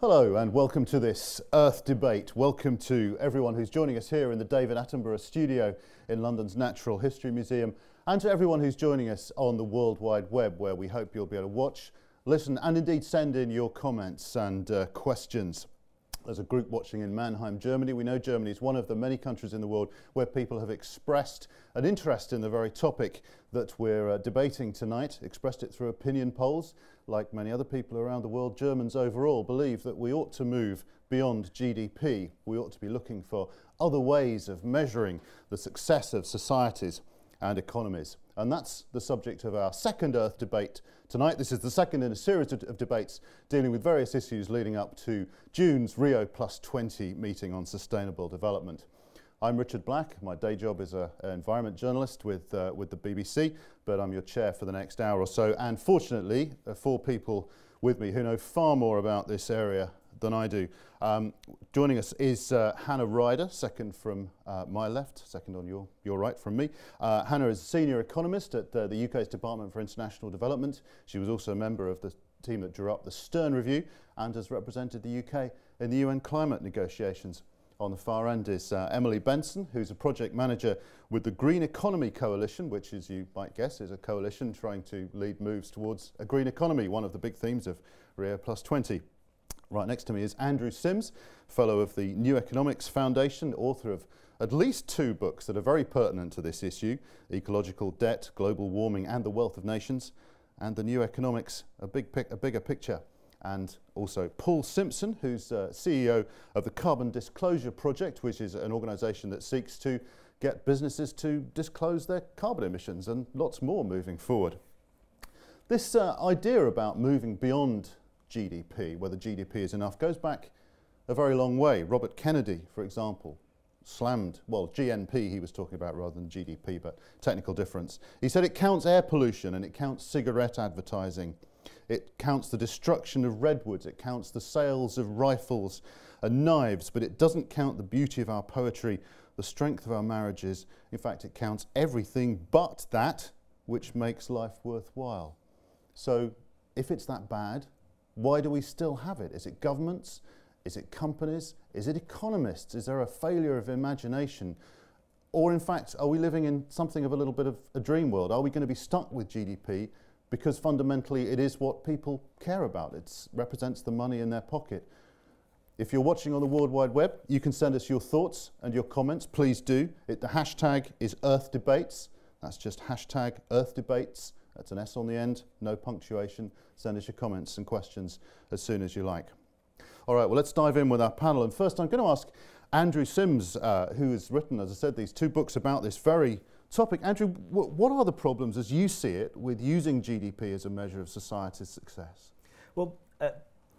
Hello and welcome to this Earth Debate. Welcome to everyone who's joining us here in the David Attenborough studio in London's Natural History Museum, and to everyone who's joining us on the World Wide Web, where we hope you'll be able to watch, listen and indeed send in your comments and questions. There's a group watching in Mannheim, Germany. We know Germany is one of the many countries in the world where people have expressed an interest in the very topic that we're debating tonight, expressed it through opinion polls. Like many other people around the world, Germans overall believe that we ought to move beyond GDP. We ought to be looking for other ways of measuring the success of societies and economies. And that's the subject of our second Earth debate tonight. This is the second in a series of debates dealing with various issues leading up to June's Rio+20 meeting on sustainable development. I'm Richard Black. My day job is an environment journalist with the BBC, but I'm your chair for the next hour or so. And fortunately, four people with me who know far more about this area than I do. Joining us is Hannah Ryder, second from my left, second on your right from me. Hannah is a senior economist at the UK's Department for International Development. She was also a member of the team that drew up the Stern Review and has represented the UK in the UN climate negotiations. On the far end is Emily Benson, who's a project manager with the Green Economy Coalition, which, as you might guess, is a coalition trying to lead moves towards a green economy, one of the big themes of Rio+20. Right next to me is Andrew Sims, fellow of the New Economics Foundation, author of at least two books that are very pertinent to this issue: Ecological Debt, Global Warming and the Wealth of Nations, and The New Economics, a Bigger Picture. And also Paul Simpson, who's CEO of the Carbon Disclosure Project, which is an organisation that seeks to get businesses to disclose their carbon emissions and lots more moving forward. This idea about moving beyond GDP, whether GDP is enough, goes back a very long way. Robert Kennedy, for example, slammed, well, GNP he was talking about rather than GDP, but technical difference. He said it counts air pollution and it counts cigarette advertising. It counts the destruction of redwoods, it counts the sales of rifles and knives, but it doesn't count the beauty of our poetry, the strength of our marriages. In fact, it counts everything but that which makes life worthwhile. So if it's that bad, why do we still have it? Is it governments? Is it companies? Is it economists? Is there a failure of imagination? Or in fact, are we living in something of a little bit of a dream world? Are we going to be stuck with GDP because fundamentally it is what people care about? It represents the money in their pocket. If you're watching on the World Wide Web, you can send us your thoughts and your comments. Please do. The hashtag is Earth Debates. That's just hashtag Earth Debates. That's an S on the end, no punctuation. Send us your comments and questions as soon as you like. All right, well, let's dive in with our panel. And first, I'm going to ask Andrew Sims, who has written, as I said, these two books about this very topic. Andrew, what are the problems, as you see it, with using GDP as a measure of society's success? Well,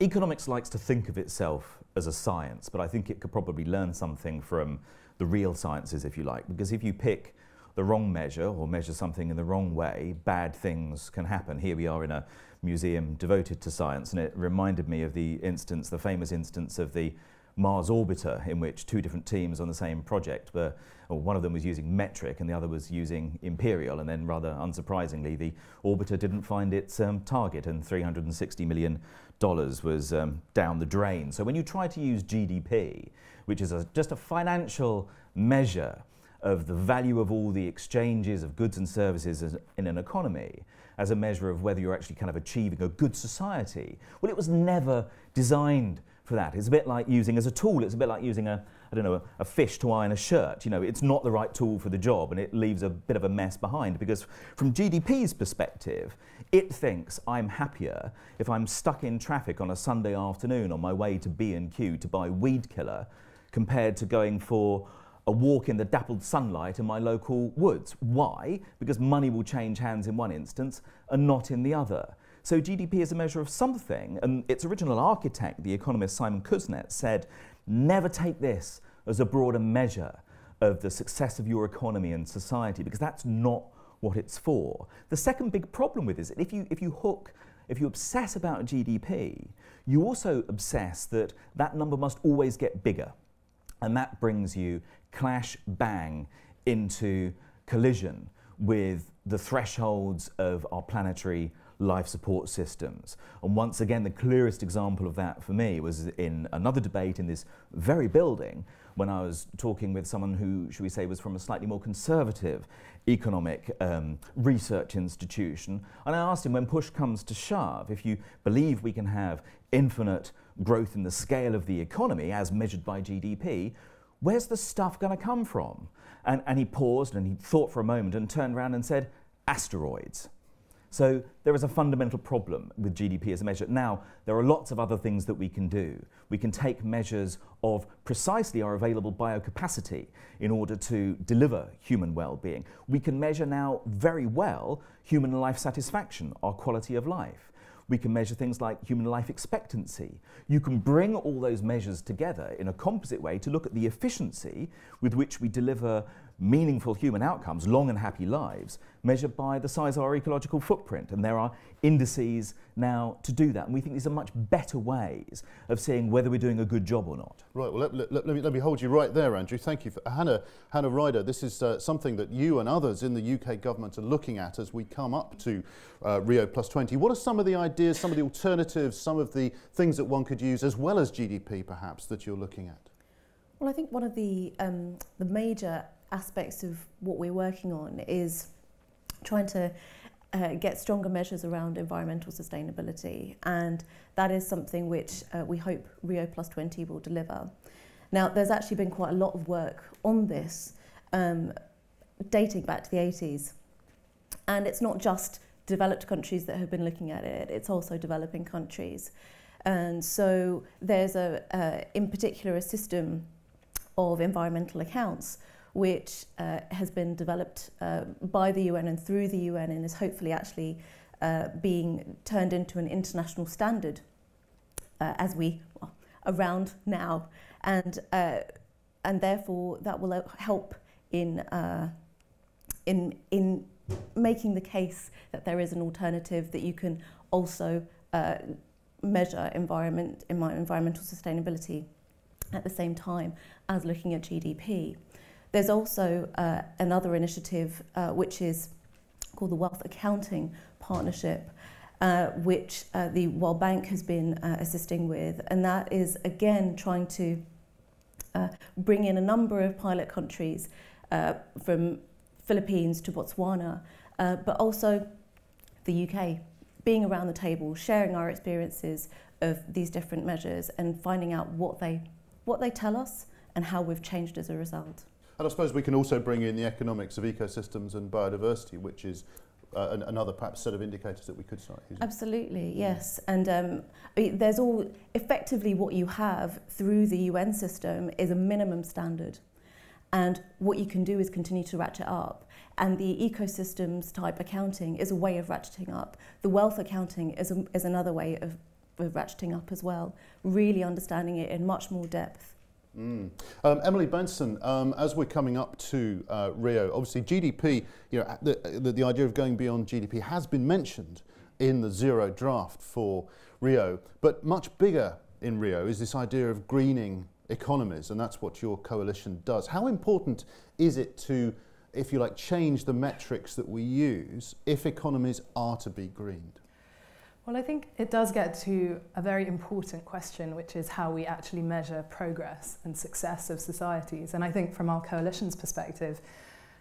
economics likes to think of itself as a science, but I think it could probably learn something from the real sciences, if you like, because if you pick the wrong measure or measure something in the wrong way, bad things can happen. Here we are in a museum devoted to science, and it reminded me of the famous instance of the Mars orbiter, in which two different teams on the same project were, or one of them was using metric and the other was using imperial, and then rather unsurprisingly the orbiter didn't find its target and $360 million was down the drain. So when you try to use GDP, which is just a financial measure of the value of all the exchanges of goods and services in an economy, as a measure of whether you're actually kind of achieving a good society, well, it was never designed for that. It's a bit like using as a tool, it's a bit like using a fish to iron a shirt. You know, it's not the right tool for the job, and it leaves a bit of a mess behind, because from GDP's perspective, it thinks I'm happier if I'm stuck in traffic on a Sunday afternoon on my way to B&Q to buy weed killer, compared to going for a walk in the dappled sunlight in my local woods. Why? Because money will change hands in one instance and not in the other. So GDP is a measure of something, and its original architect, the economist Simon Kuznets, said, never take this as a broader measure of the success of your economy and society, because that's not what it's for. The second big problem with this is if you obsess about GDP, you also obsess that that number must always get bigger. And that brings you clash bang into collision with the thresholds of our planetary life support systems. And once again, the clearest example of that for me was in another debate in this very building when I was talking with someone who, should we say, was from a slightly more conservative economic research institution. And I asked him, when push comes to shove, if you believe we can have infinite growth in the scale of the economy as measured by GDP, where's the stuff going to come from? And he paused and he thought for a moment and turned around and said, asteroids. So there is a fundamental problem with GDP as a measure. Now, there are lots of other things that we can do. We can take measures of precisely our available biocapacity in order to deliver human well-being. We can measure now very well human life satisfaction, our quality of life. We can measure things like human life expectancy. You can bring all those measures together in a composite way to look at the efficiency with which we deliver meaningful human outcomes, long and happy lives, measured by the size of our ecological footprint. And there are indices now to do that. And we think these are much better ways of seeing whether we're doing a good job or not. Right, well, let me hold you right there, Andrew. Thank you. Hannah Ryder, this is something that you and others in the UK government are looking at as we come up to Rio Plus 20. What are some of the ideas, some of the alternatives, some of the things that one could use, as well as GDP perhaps, that you're looking at? Well, I think one of the major aspects of what we're working on is trying to get stronger measures around environmental sustainability, and that is something which we hope Rio Plus 20 will deliver. Now, there's actually been quite a lot of work on this dating back to the 80s, and it's not just developed countries that have been looking at it, it's also developing countries. And so there's in particular a system of environmental accounts which has been developed by the UN and through the UN, and is hopefully actually being turned into an international standard around now, and therefore that will help in making the case that there is an alternative, that you can also measure environmental sustainability at the same time as looking at GDP. There's also another initiative which is called the Wealth Accounting Partnership, which the World Bank has been assisting with, and that is again trying to bring in a number of pilot countries from Philippines to Botswana, but also the UK, being around the table, sharing our experiences of these different measures and finding out what they tell us and how we've changed as a result. And I suppose we can also bring in the economics of ecosystems and biodiversity, which is another perhaps set of indicators that we could start using. Absolutely, yes. And there's all, effectively what you have through the UN system is a minimum standard. And what you can do is continue to ratchet up. And the ecosystems type accounting is a way of ratcheting up. The wealth accounting is another way of ratcheting up as well, really understanding it in much more depth. Emily Benson, as we're coming up to Rio, obviously GDP, you know, the idea of going beyond GDP has been mentioned in the zero draft for Rio, but much bigger in Rio is this idea of greening economies, and that's what your coalition does. How important is it to, if you like, change the metrics that we use if economies are to be greened? Well, I think it does get to a very important question, which is how we actually measure progress and success of societies. And I think from our coalition's perspective,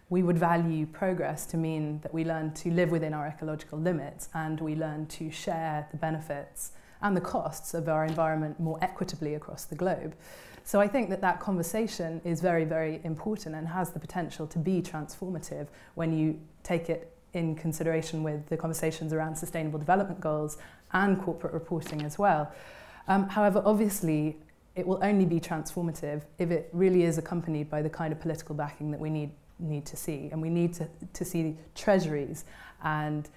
we would value progress to mean that we learn to live within our ecological limits and we learn to share the benefits and the costs of our environment more equitably across the globe. So I think that that conversation is very, very important and has the potential to be transformative when you take it in consideration with the conversations around sustainable development goals and corporate reporting as well. However, obviously, it will only be transformative if it really is accompanied by the kind of political backing that we need to see. And we need to see treasuries and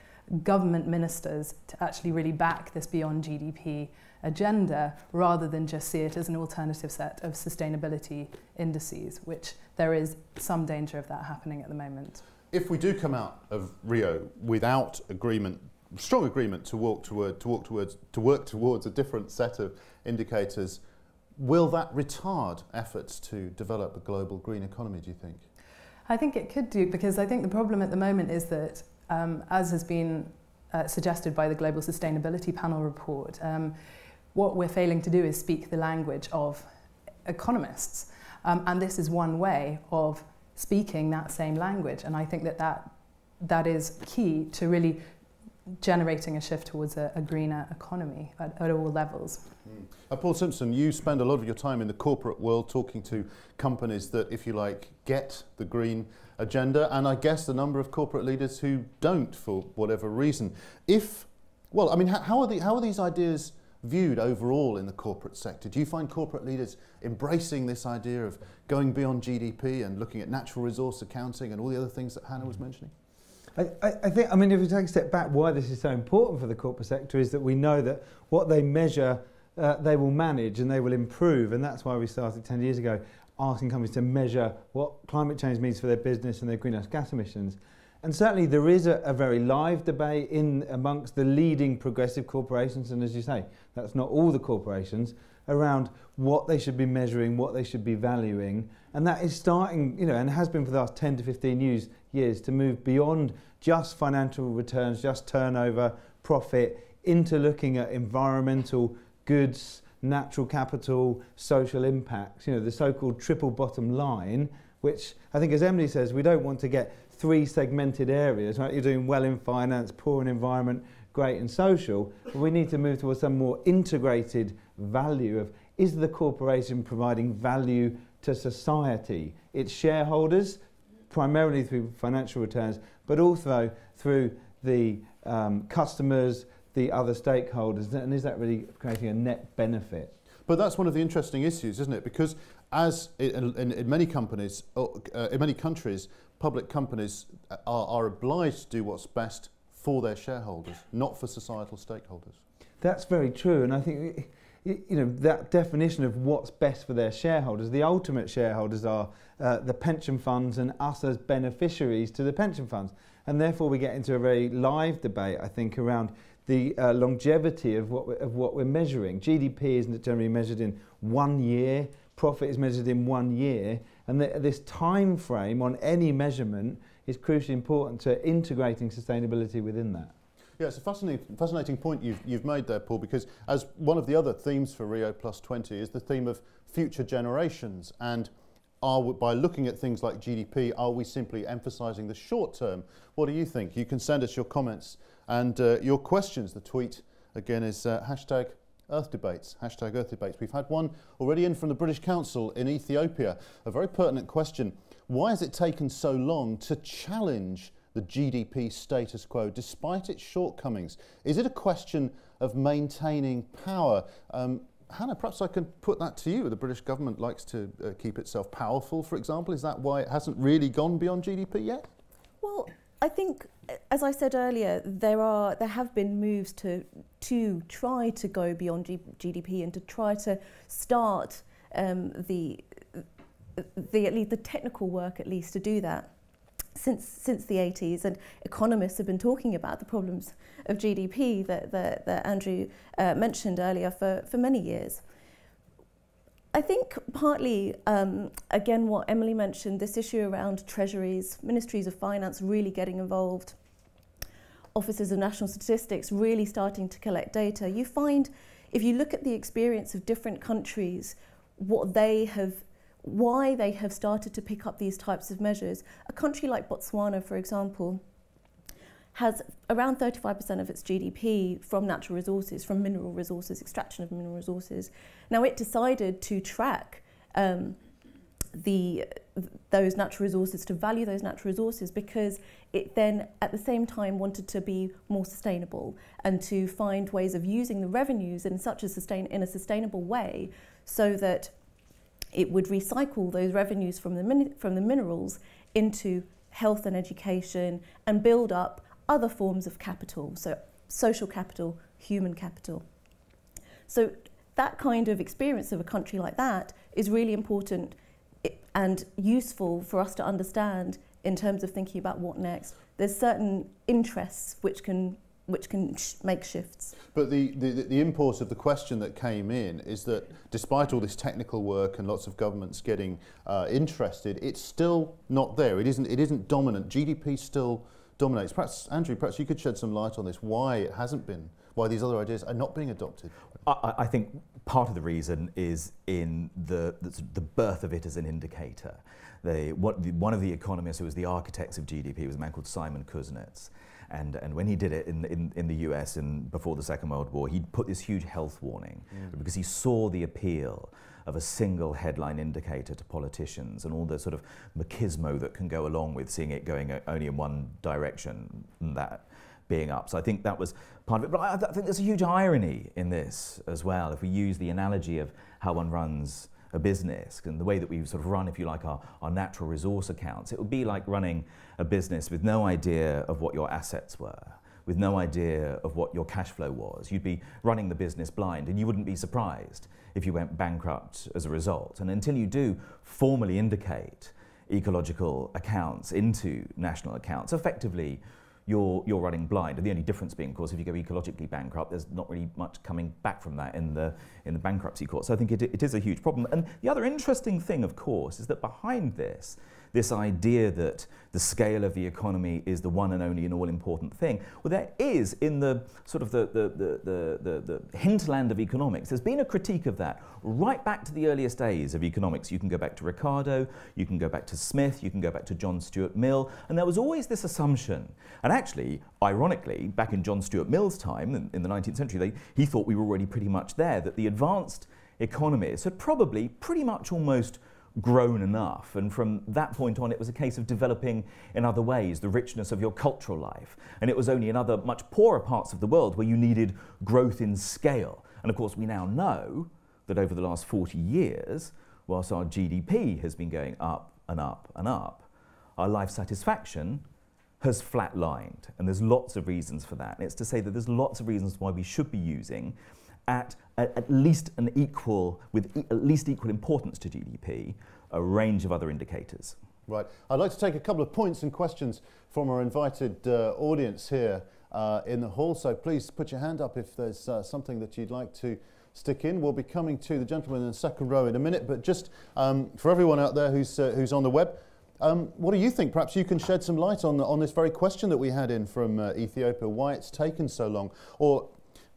government ministers to actually really back this beyond GDP agenda, rather than just see it as an alternative set of sustainability indices, which there is some danger of that happening at the moment. If we do come out of Rio without agreement, strong agreement to work towards a different set of indicators, will that retard efforts to develop a global green economy, do you think? I think it could do, because I think the problem at the moment is that, as has been suggested by the Global Sustainability Panel report. What we're failing to do is speak the language of economists. And this is one way of speaking that same language. And I think that is key to really generating a shift towards a greener economy at all levels. Paul Simpson, you spend a lot of your time in the corporate world talking to companies that, if you like, get the green agenda, and I guess the number of corporate leaders who don't for whatever reason. Well, I mean, how are these ideas viewed overall in the corporate sector? Do you find corporate leaders embracing this idea of going beyond GDP and looking at natural resource accounting and all the other things that Hannah was mentioning? I think, I mean, if we take a step back, why this is so important for the corporate sector is that we know that what they measure, they will manage and they will improve. And that's why we started 10 years ago asking companies to measure what climate change means for their business and their greenhouse gas emissions. And certainly there is a very live debate amongst the leading progressive corporations, and as you say, that's not all the corporations, around what they should be measuring, what they should be valuing. And that is starting, and has been for the last 10 to 15 years to move beyond just financial returns, just turnover, profit, into looking at environmental goods, natural capital, social impacts, the so-called triple bottom line, which I think, as Emily says, we don't want to get three segmented areas, right? You're doing well in finance, poor in environment, great in social, but we need to move towards some more integrated value of, is the corporation providing value to society, its shareholders, primarily through financial returns, but also through the customers, the other stakeholders, and is that really creating a net benefit? But that's one of the interesting issues, isn't it? Because as in many companies, in many countries, public companies are obliged to do what's best for their shareholders, not for societal stakeholders. That's very true, and I think that definition of what's best for their shareholders, the ultimate shareholders are the pension funds and us as beneficiaries to the pension funds, and therefore we get into a very live debate, I think, around the longevity of what we're measuring. GDP isn't generally measured in 1 year, profit is measured in 1 year, and this time frame on any measurement is crucially important to integrating sustainability within that. Yeah, it's a fascinating point you've made there, Paul, because as one of the other themes for Rio+20 is the theme of future generations, and by looking at things like GDP, are we simply emphasising the short term? What do you think? You can send us your comments and your questions. The tweet, again, is hashtag Earth Debates, hashtag Earth Debates. We've had one already in from the British Council in Ethiopia. A very pertinent question. Why has it taken so long to challenge the GDP status quo despite its shortcomings? Is it a question of maintaining power? Hannah, perhaps I can put that to you. The British government likes to keep itself powerful, for example. Is that why it hasn't really gone beyond GDP yet? Well, I think, as I said earlier, there have been moves to try to go beyond GDP and to try to start at least the technical work, at least, to do that since the 80s. And economists have been talking about the problems of GDP that Andrew mentioned earlier for many years. I think partly, again, what Emily mentioned, this issue around treasuries, ministries of finance really getting involved, offices of national statistics really starting to collect data. You find, if you look at the experience of different countries, why they have started to pick up these types of measures. A country like Botswana, for example, has around 35% of its GDP from natural resources, from mineral resources, extraction of mineral resources. Now, it decided to track those natural resources, to value those natural resources, because it then, at the same time, wanted to be more sustainable and to find ways of using the revenues in a sustainable way, so that it would recycle those revenues from the minerals into health and education and build up other forms of capital, so social capital, human capital. So that kind of experience of a country like that is really important and useful for us to understand in terms of thinking about what next. There's certain interests which can make shifts. But the import of the question that came in is that despite all this technical work and lots of governments getting interested, it's still not there. It isn't dominant. GDP still dominates. Perhaps, Andrew, perhaps you could shed some light on this, why it hasn't been, why these other ideas are not being adopted. I think part of the reason is in the birth of it as an indicator. One of the economists who was the architects of GDP was a man called Simon Kuznets. And when he did it in the US before the Second World War, he put this huge health warning because he saw the appeal of a single headline indicator to politicians and all the sort of machismo that can go along with seeing it going only in one direction, and that being up. So I think that was part of it. But I think there's a huge irony in this as well. If we use the analogy of how one runs a business and the way that we sort of run, if you like, our natural resource accounts, it would be like running a business with no idea of what your assets were, with no idea of what your cash flow was. You'd be running the business blind, and you wouldn't be surprised if you went bankrupt as a result. And until you do formally indicate ecological accounts into national accounts, effectively you're running blind. And the only difference being, of course, if you go ecologically bankrupt, there's not really much coming back from that in the bankruptcy court. So I think it is a huge problem. And the other interesting thing, of course, is that behind this idea that the scale of the economy is the one and only and all-important thing, well, there is, in the sort of the hinterland of economics, there's been a critique of that right back to the earliest days of economics. You can go back to Ricardo, you can go back to Smith, you can go back to John Stuart Mill, and there was always this assumption, and actually, ironically, back in John Stuart Mill's time, in the 19th century, he thought we were already pretty much there, that the advanced economies had probably pretty much almost grown enough, and from that point on it was a case of developing in other ways the richness of your cultural life, and it was only in other much poorer parts of the world where you needed growth in scale. And of course we now know that over the last 40 years, whilst our GDP has been going up and up and up, our life satisfaction has flatlined, and there's lots of reasons for that. And it's to say that there's lots of reasons why we should be using at least equal importance to GDP, a range of other indicators. Right. I'd like to take a couple of points and questions from our invited audience here in the hall. So please put your hand up if there's something that you'd like to stick in. We'll be coming to the gentleman in the second row in a minute, but just for everyone out there who's on the web, what do you think? Perhaps you can shed some light on this very question that we had in from Ethiopia, why it's taken so long, or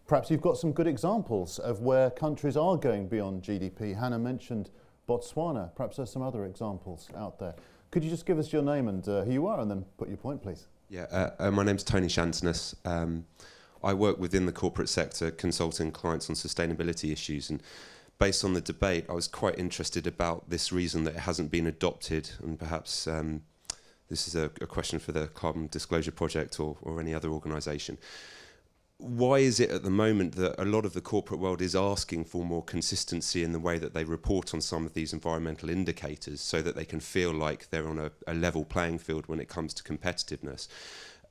perhaps you've got some good examples of where countries are going beyond GDP. Hannah mentioned Botswana. Perhaps there's some other examples out there. Could you just give us your name and who you are, and then put your point, please? Yeah, my name's Tony Shantiness. I work within the corporate sector, consulting clients on sustainability issues. And based on the debate, I was quite interested about this reason that it hasn't been adopted. And perhaps this is a question for the Carbon Disclosure Project or any other organisation. Why is it at the moment that a lot of the corporate world is asking for more consistency in the way that they report on some of these environmental indicators so that they can feel like they're on a level playing field when it comes to competitiveness?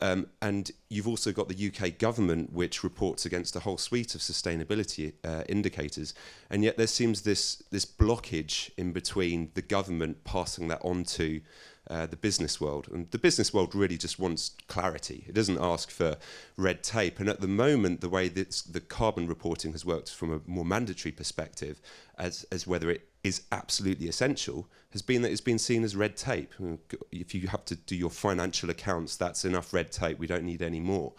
And you've also got the UK government, which reports against a whole suite of sustainability indicators, and yet there seems this blockage in between the government passing that on to the business world. And the business world really just wants clarity. It doesn't ask for red tape. And at the moment, the way that the carbon reporting has worked from a more mandatory perspective, as whether it is absolutely essential, has been that it's been seen as red tape. If you have to do your financial accounts, that's enough red tape. We don't need any more.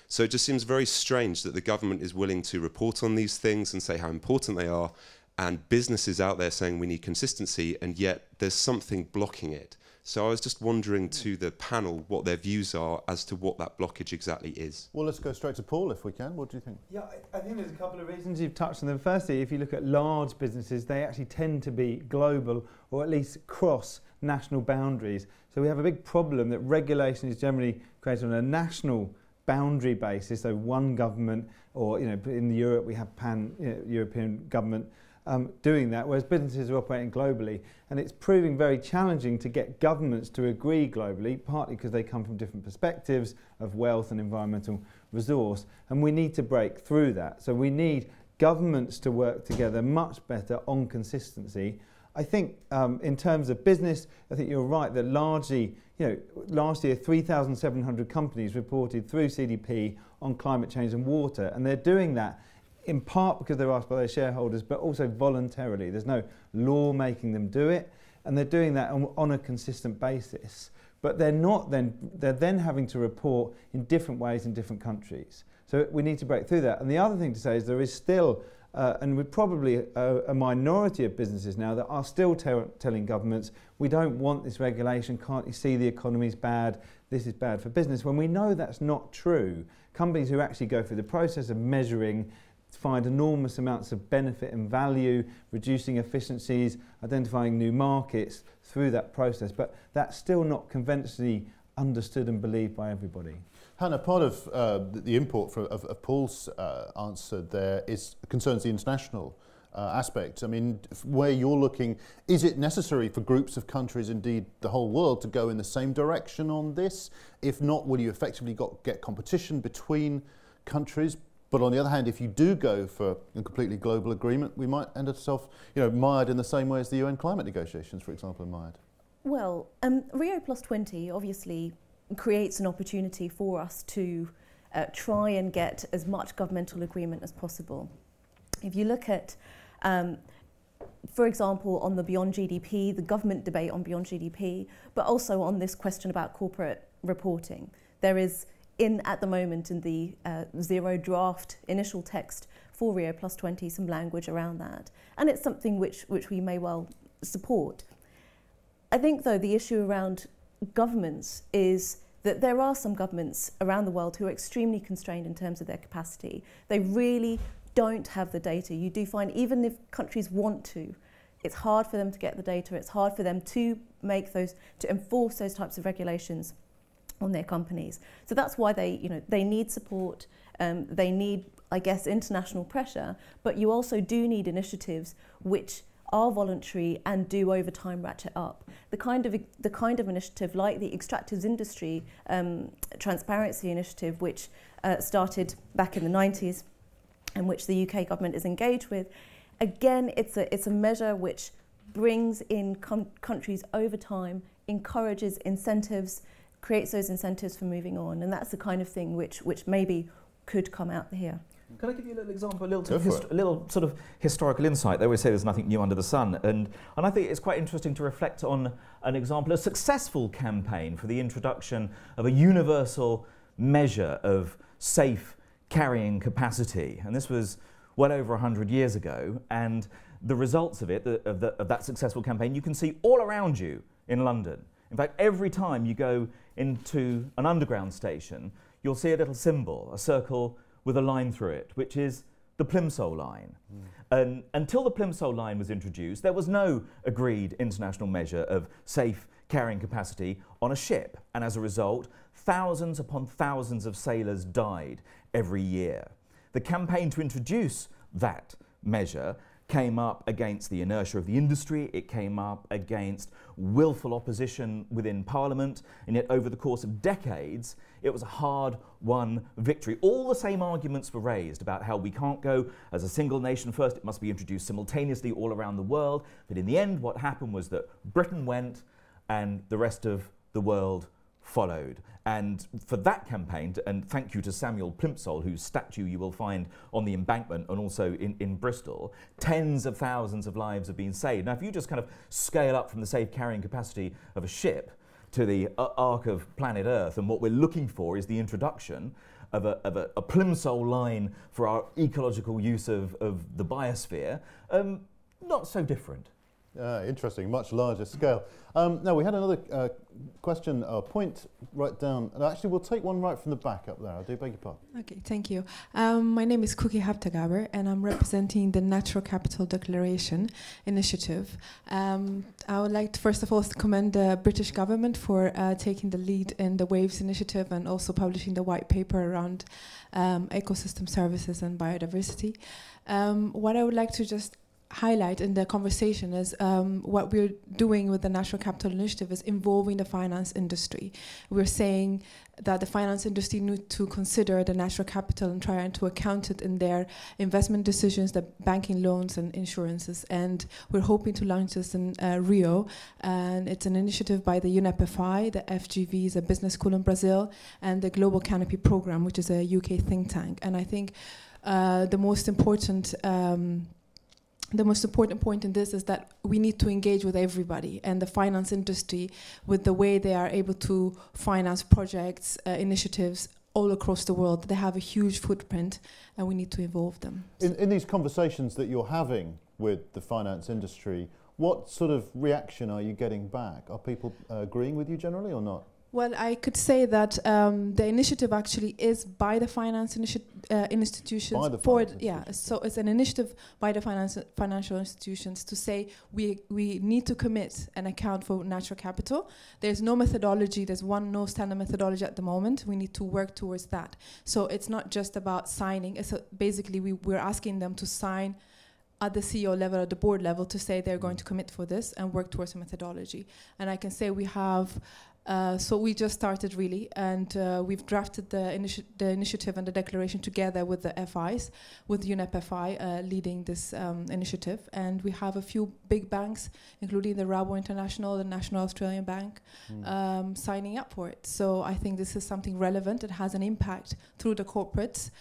So it just seems very strange that the government is willing to report on these things and say how important they are, and businesses out there saying we need consistency, and yet there's something blocking it. So I was just wondering to the panel what their views are as to what that blockage exactly is. Well, let's go straight to Paul if we can. What do you think? Yeah, I think there's a couple of reasons you've touched on them. Firstly, if you look at large businesses, they actually tend to be global or at least cross national boundaries. So we have a big problem that regulation is generally created on a national boundary basis. So one government, or in Europe we have pan-European government doing that, whereas businesses are operating globally, and it's proving very challenging to get governments to agree globally, partly because they come from different perspectives of wealth and environmental resource, and we need to break through that. So we need governments to work together much better on consistency. I think in terms of business, I think you're right that largely, last year 3,700 companies reported through CDP on climate change and water, and they're doing that in part because they're asked by their shareholders, but also voluntarily. There's no law making them do it, and they're doing that on a consistent basis. but they're then having to report in different ways in different countries. So we need to break through that. And the other thing to say is there is still, and we're probably a minority of businesses now that are still telling governments, we don't want this regulation, can't you see the economy's bad, this is bad for business, when we know that's not true. Companies who actually go through the process of measuring find enormous amounts of benefit and value, reducing efficiencies, identifying new markets through that process. But that's still not conventionally understood and believed by everybody. Hannah, part of the import of Paul's answer there concerns the international aspect. I mean, where you're looking, is it necessary for groups of countries, indeed the whole world, to go in the same direction on this? If not, will you effectively get competition between countries? But on the other hand, if you do go for a completely global agreement, we might end ourselves, mired in the same way as the UN climate negotiations, for example, are mired. Well, Rio Plus 20 obviously creates an opportunity for us to try and get as much governmental agreement as possible. If you look at, for example, on the Beyond GDP, the government debate on Beyond GDP, but also on this question about corporate reporting, there is at the moment in the zero draft initial text for Rio Plus 20 some language around that, and it's something which we may well support. I think though the issue around governments is that there are some governments around the world who are extremely constrained in terms of their capacity. They really don't have the data. You do find even if countries want to, it's hard for them to get the data, it's hard for them to enforce those types of regulations on their companies. So that's why they need support, they need, I guess, international pressure, but you also do need initiatives which are voluntary and do over time ratchet up. The kind of initiative like the Extractives Industry Transparency Initiative, which started back in the 90s and which the UK government is engaged with, again, it's a measure which brings in countries over time, encourages incentives, creates those incentives for moving on, and that's the kind of thing which maybe could come out here. Can I give you a little example, a little sort of historical insight? They always say there's nothing new under the sun, and I think it's quite interesting to reflect on an example, a successful campaign for the introduction of a universal measure of safe carrying capacity, and this was well over 100 years ago, and the results of it, of that successful campaign, you can see all around you in London. In fact, every time you go into an underground station, you'll see a little symbol, a circle with a line through it, which is the Plimsoll line. And until the Plimsoll line was introduced, there was no agreed international measure of safe carrying capacity on a ship. And as a result, thousands upon thousands of sailors died every year. The campaign to introduce that measure came up against the inertia of the industry, it came up against willful opposition within Parliament, and yet over the course of decades, it was a hard-won victory. All the same arguments were raised about how we can't go as a single nation first, it must be introduced simultaneously all around the world, but in the end what happened was that Britain went and the rest of the world followed. And for that campaign, and thank you to Samuel Plimsoll, whose statue you will find on the embankment and also in Bristol, tens of thousands of lives have been saved. Now, if you just kind of scale up from the safe carrying capacity of a ship to the arc of planet Earth, and what we're looking for is the introduction of a Plimsoll line for our ecological use of the biosphere, not so different. Interesting, much larger scale. Now, we had another question, point right down. And actually, we'll take one right from the back up there. I do beg your pardon. Okay, thank you. My name is Cookie Haptagaber, and I'm representing the Natural Capital Declaration Initiative. I would like to, first of all, commend the British government for taking the lead in the WAVES initiative and also publishing the white paper around ecosystem services and biodiversity. What I would like to just highlight in the conversation is what we're doing with the Natural Capital Initiative is involving the finance industry. We're saying that the finance industry need to consider the natural capital and try to account it in their investment decisions, the banking loans and insurances. And we're hoping to launch this in Rio. And it's an initiative by the UNEP-FI, the FGV is a business school in Brazil, and the Global Canopy Program, which is a UK think tank. And I think the most important the most important point in this is that we need to engage with everybody, and the finance industry, with the way they are able to finance projects, initiatives all across the world. They have a huge footprint, and we need to involve them. In these conversations that you're having with the finance industry, what sort of reaction are you getting back? Are people agreeing with you generally or not? Well, I could say that the initiative actually is by the finance institutions. By the finance institutions. So it's an initiative by the financial institutions to say we need to commit and account for natural capital. There's no methodology. There's no standard methodology at the moment. We need to work towards that. So it's not just about signing. It's basically we're asking them to sign at the CEO level, at the board level, to say they're going to commit for this and work towards a methodology. And I can say we have. So we just started really, and we've drafted the initiative and the declaration together with the FIs, with UNEP FI leading this initiative, and we have a few big banks, including the Rabo International, the National Australian Bank, signing up for it. So I think this is something relevant. It has an impact through the corporates.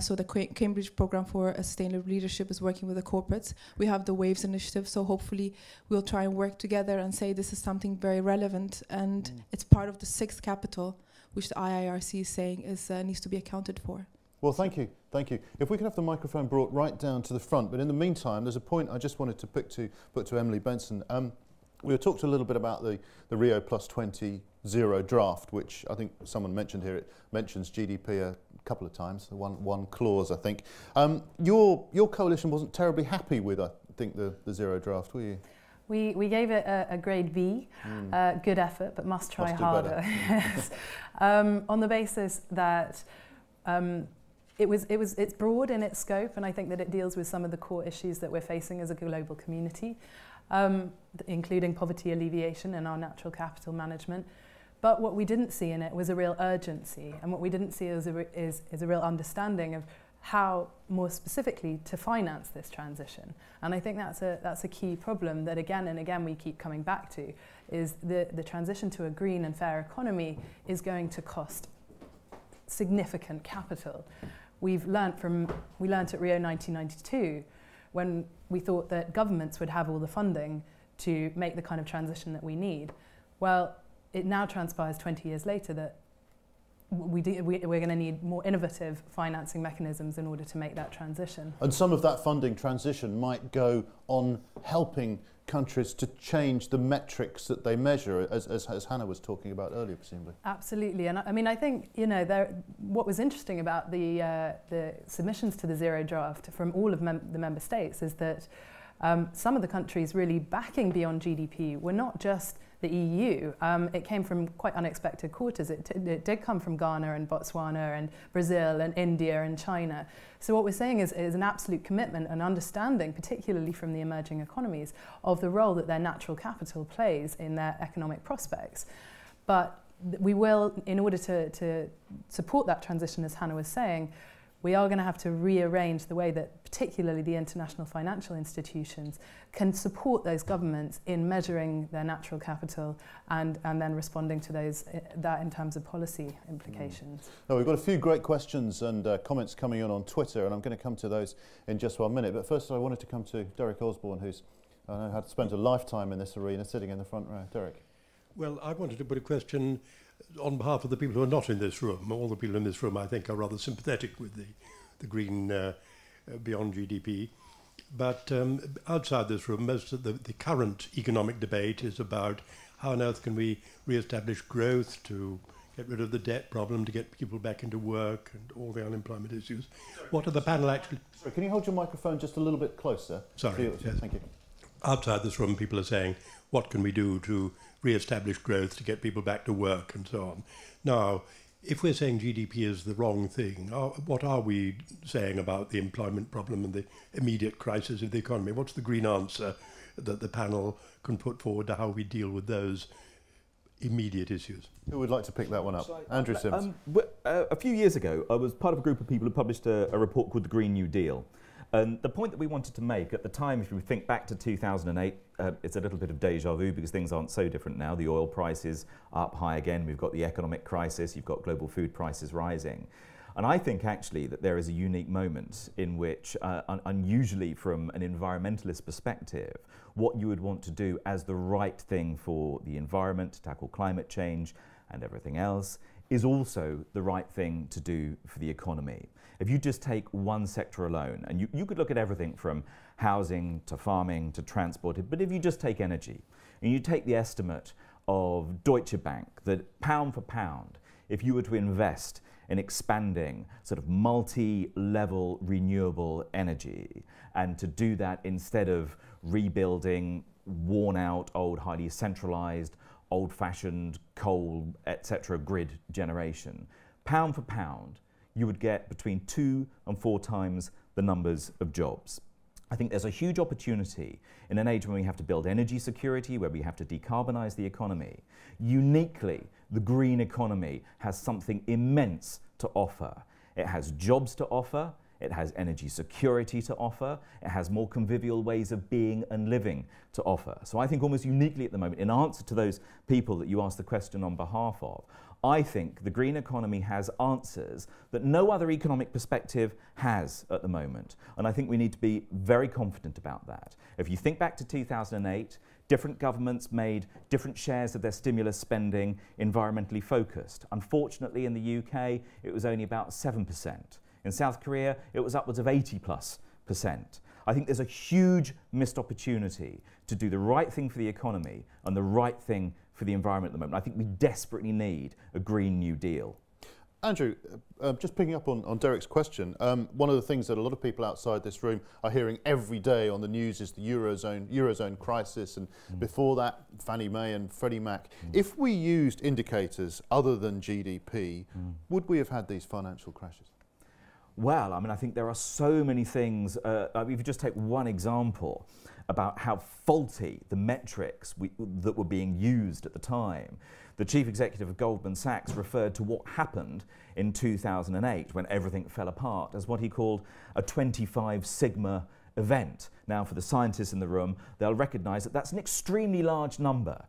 So the Cambridge Programme for Sustainable Leadership is working with the corporates. We have the WAVES initiative, so hopefully we'll try and work together and say this is something very relevant, and it's part of the sixth capital, which the IIRC is saying needs to be accounted for. Well, thank you. Thank you. If we could have the microphone brought right down to the front, but in the meantime, there's a point I just wanted to put to Emily Benson. We talked a little bit about the Rio +20 zero draft, which I think someone mentioned here. It mentions GDP a couple of times, one clause, I think. Your coalition wasn't terribly happy with, I think, the zero draft, were you? We gave it a grade B, good effort, but must try harder. Yes. On the basis that it's broad in its scope, and I think that it deals with some of the core issues that we're facing as a global community, including poverty alleviation and our natural capital management. But what we didn't see in it was a real urgency, and what we didn't see is a real understanding of how, more specifically, to finance this transition. And I think that's a key problem that again and again we keep coming back to, is the transition to a green and fair economy is going to cost significant capital. We learnt at Rio 1992, when we thought that governments would have all the funding to make the kind of transition that we need. Well, it now transpires 20 years later that we're going to need more innovative financing mechanisms in order to make that transition. And some of that funding transition might go on helping countries to change the metrics that they measure, as Hannah was talking about earlier, presumably. Absolutely, and I mean, I think, you know, what was interesting about the submissions to the zero draft from all of the member states is that some of the countries really backing beyond GDP were not just the EU. It came from quite unexpected quarters. It did come from Ghana and Botswana and Brazil and India and China. So what we're saying is an absolute commitment and understanding, particularly from the emerging economies, of the role that their natural capital plays in their economic prospects. But we will, in order to support that transition, as Hannah was saying, we are going to have to rearrange the way that particularly the international financial institutions can support those governments in measuring their natural capital and then responding to that in terms of policy implications. Now, we've got a few great questions and comments coming in on Twitter, and I'm going to come to those in just 1 minute. But first I wanted to come to Derek Osborne, who's had spent a lifetime in this arena, sitting in the front row. Derek. Well, I wanted to put a question on behalf of the people who are not in this room. All the people in this room, I think, are rather sympathetic with the green beyond GDP. But outside this room, most of the current economic debate is about how on earth can we re-establish growth to get rid of the debt problem, to get people back into work and all the unemployment issues. What are the panel actually... Sorry, can you hold your microphone just a little bit closer? Sorry, yes. Thank you. Outside this room, people are saying, what can we do to re-establish growth, to get people back to work and so on. Now, if we're saying GDP is the wrong thing, what are we saying about the employment problem and the immediate crisis of the economy? What's the green answer that the panel can put forward to how we deal with those immediate issues? Who would like to pick that one up? Andrew Simpson. A few years ago, I was part of a group of people who published a report called the Green New Deal. And the point that we wanted to make at the time, if we think back to 2008, it's a little bit of deja vu because things aren't so different now. The oil price is up high again. We've got the economic crisis. You've got global food prices rising. And I think actually that there is a unique moment in which, unusually from an environmentalist perspective, what you would want to do as the right thing for the environment to tackle climate change and everything else is also the right thing to do for the economy. If you just take one sector alone, and you could look at everything from housing to farming to transport, but if you just take energy, and you take the estimate of Deutsche Bank, that pound for pound, if you were to invest in expanding sort of multi-level renewable energy, and to do that instead of rebuilding worn-out, old, highly centralized, old-fashioned coal, etc. grid generation, pound for pound, you would get between 2 and 4 times the numbers of jobs. I think there's a huge opportunity in an age when we have to build energy security, where we have to decarbonize the economy. Uniquely, the green economy has something immense to offer. It has jobs to offer, it has energy security to offer, it has more convivial ways of being and living to offer. So I think almost uniquely at the moment, in answer to those people that you asked the question on behalf of, I think the green economy has answers that no other economic perspective has at the moment. And I think we need to be very confident about that. If you think back to 2008, different governments made different shares of their stimulus spending environmentally focused. Unfortunately, in the UK, it was only about 7%. In South Korea, it was upwards of 80+%. I think there's a huge missed opportunity to do the right thing for the economy and the right thing for the environment at the moment. I think we desperately need a Green New Deal. Andrew, just picking up on Derek's question, one of the things that a lot of people outside this room are hearing every day on the news is the Eurozone crisis, and before that, Fannie Mae and Freddie Mac. If we used indicators other than GDP, would we have had these financial crashes? Well, I mean, I think there are so many things. If you just take one example about how faulty the metrics that were being used at the time. The chief executive of Goldman Sachs referred to what happened in 2008 when everything fell apart as what he called a 25 sigma event. Now, for the scientists in the room, they'll recognize that that's an extremely large number.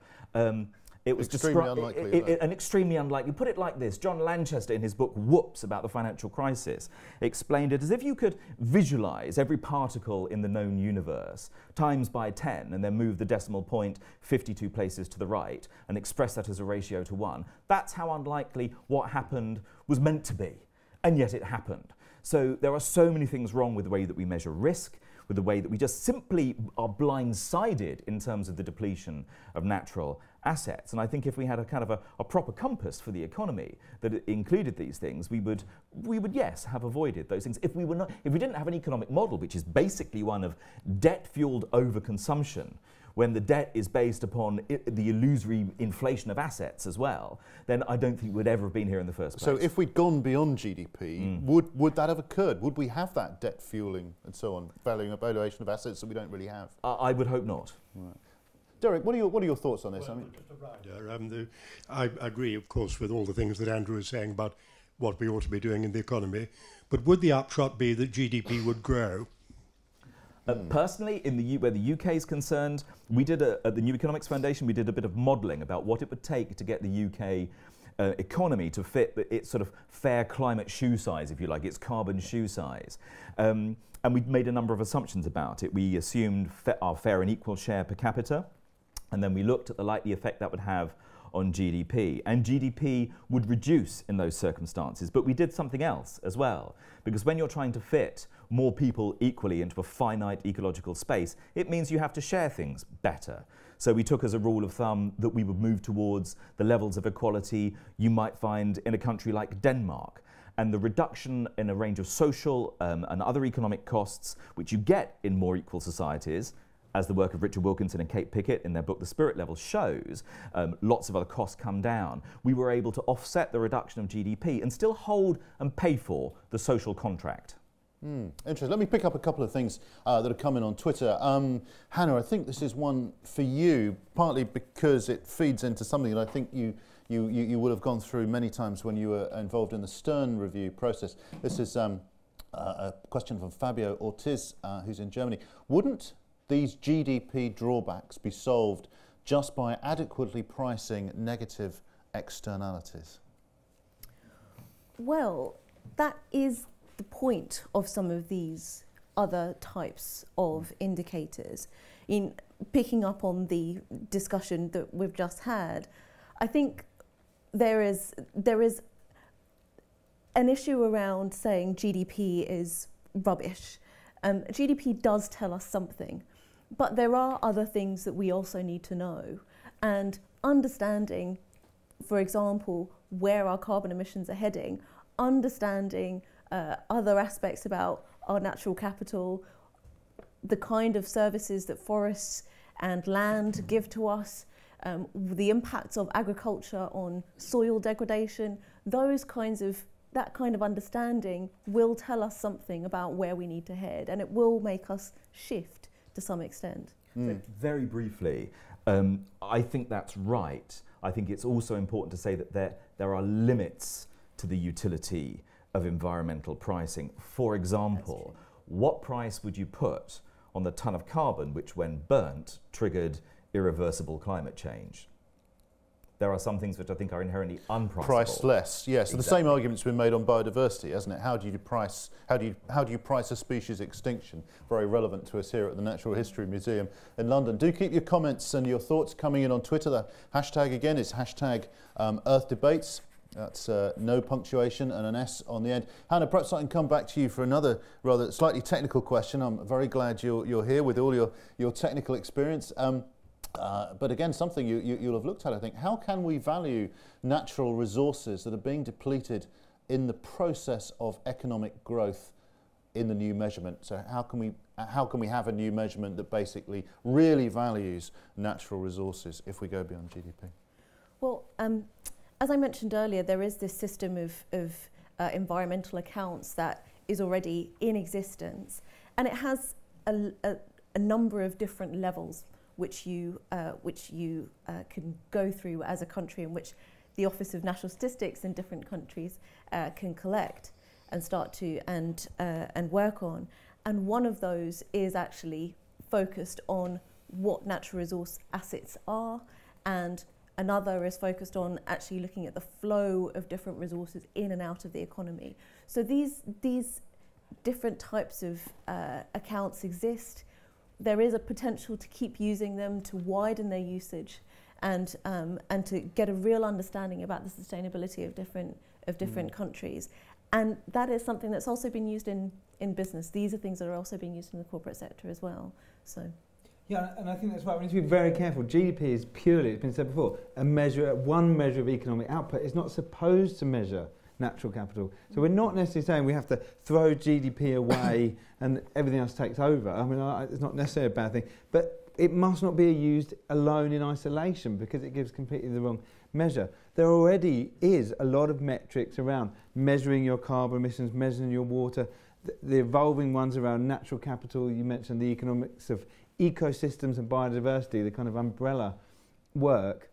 It was extremely unlikely. And extremely unlikely. Put it like this: John Lanchester, in his book Whoops about the financial crisis, explained it as if you could visualize every particle in the known universe times by 10 and then move the decimal point 52 places to the right and express that as a ratio to 1. That's how unlikely what happened was meant to be, and yet it happened. So there are so many things wrong with the way that we measure risk, with the way that we just simply are blindsided in terms of the depletion of natural assets. And I think if we had a kind of a proper compass for the economy that included these things, we would yes have avoided those things. If we didn't have an economic model which is basically one of debt-fueled overconsumption, when the debt is based upon the illusory inflation of assets as well, then I don't think we'd ever have been here in the first place. So if we'd gone beyond GDP, would that have occurred? Would we have that debt fueling and so on, valuation of assets that we don't really have? I would hope not. Right. Derek, what are your thoughts on this? Well, just a Ryder, I agree, of course, with all the things that Andrew is saying about what we ought to be doing in the economy, but would the upshot be that GDP would grow? Personally, where the UK is concerned, we did at the New Economics Foundation, we did a bit of modelling about what it would take to get the UK economy to fit its sort of fair climate shoe size, if you like, its carbon shoe size. And we made a number of assumptions about it. We assumed our fair and equal share per capita, and then we looked at the likely effect that would have on GDP. And GDP would reduce in those circumstances. But we did something else as well. Because when you're trying to fit more people equally into a finite ecological space, it means you have to share things better. So we took as a rule of thumb that we would move towards the levels of equality you might find in a country like Denmark. And the reduction in a range of social and other economic costs, which you get in more equal societies, as the work of Richard Wilkinson and Kate Pickett in their book The Spirit Level shows, lots of other costs come down. We were able to offset the reduction of GDP and still hold and pay for the social contract. Interesting. Let me pick up a couple of things that have come in on Twitter. Hannah, I think this is one for you, partly because it feeds into something that I think you would have gone through many times when you were involved in the Stern review process. This is a question from Fabio Ortiz, who's in Germany. Wouldn't these GDP drawbacks be solved just by adequately pricing negative externalities? Well, that is the point of some of these other types of indicators. In picking up on the discussion that we've just had, I think there is an issue around saying GDP is rubbish. GDP does tell us something, but there are other things that we also need to know. And understanding, for example, where our carbon emissions are heading, understanding other aspects about our natural capital, the kind of services that forests and land give to us, the impacts of agriculture on soil degradation, that kind of understanding will tell us something about where we need to head, and it will make us shift to some extent. So very briefly, I think that's right. I think it's also important to say that there are limits to the utility of environmental pricing. For example, what price would you put on the ton of carbon which, when burnt, triggered irreversible climate change? There are some things which I think are inherently unpriceable. Priceless, yes. So Exactly. the same argument's been made on biodiversity, hasn't it? How do you price a species extinction? Very relevant to us here at the Natural History Museum in London. Do keep your comments and your thoughts coming in on Twitter. The hashtag again is hashtag Earth Debates. That's no punctuation and an S on the end. Hannah, perhaps I can come back to you for another rather slightly technical question. I'm very glad you're here with all your technical experience. But again, something you'll have looked at, I think. How can we value natural resources that are being depleted in the process of economic growth in the new measurement? So how can we have a new measurement that basically really values natural resources if we go beyond GDP? Well, as I mentioned earlier, there is this system of environmental accounts that is already in existence, and it has a number of different levels which you can go through as a country, in which the Office of National Statistics in different countries can collect and start to and work on. And one of those is actually focused on what natural resource assets are, and another is focused on actually looking at the flow of different resources in and out of the economy. So these different types of accounts exist. There is a potential to keep using them, to widen their usage, and to get a real understanding about the sustainability of different countries. And that is something that's also been used in business. These are things that are also being used in the corporate sector as well. So. Yeah, and I think that's right. We need to be very careful. GDP is purely, it's been said before, one measure of economic output. It's not supposed to measure natural capital. So we're not necessarily saying we have to throw GDP away and everything else takes over. I mean, it's not necessarily a bad thing, but it must not be used alone in isolation because it gives completely the wrong measure. There already is a lot of metrics around measuring your carbon emissions, measuring your water, the evolving ones around natural capital. You mentioned the economics of ecosystems and biodiversity, the kind of umbrella work.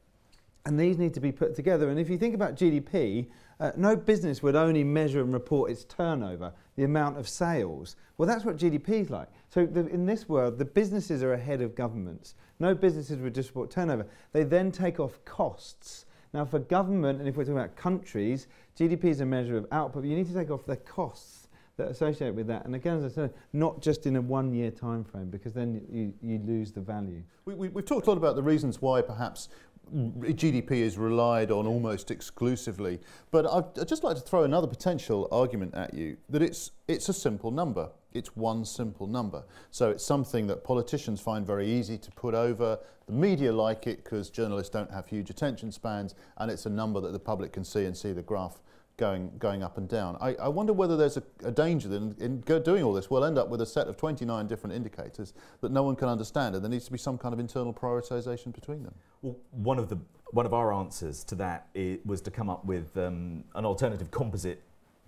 And these need to be put together. And if you think about GDP, no business would only measure and report its turnover, the amount of sales. Well, that's what GDP is like. So in this world, the businesses are ahead of governments. No businesses would just report turnover. They then take off costs. Now, for government, and if we're talking about countries, GDP is a measure of output, but you need to take off the costs that are associated with that. And again, as I said, not just in a one-year time frame, because then you lose the value. We've talked a lot about the reasons why perhaps GDP is relied on almost exclusively, but I'd just like to throw another potential argument at you, that it's a simple number. It's one simple number. So it's something that politicians find very easy to put over. The media like it because journalists don't have huge attention spans, and it's a number that the public can see and see the graph going up and down. I wonder whether there's a danger that in doing all this we'll end up with a set of 29 different indicators that no one can understand, and there needs to be some kind of internal prioritisation between them. Well, one of our answers to that was to come up with an alternative composite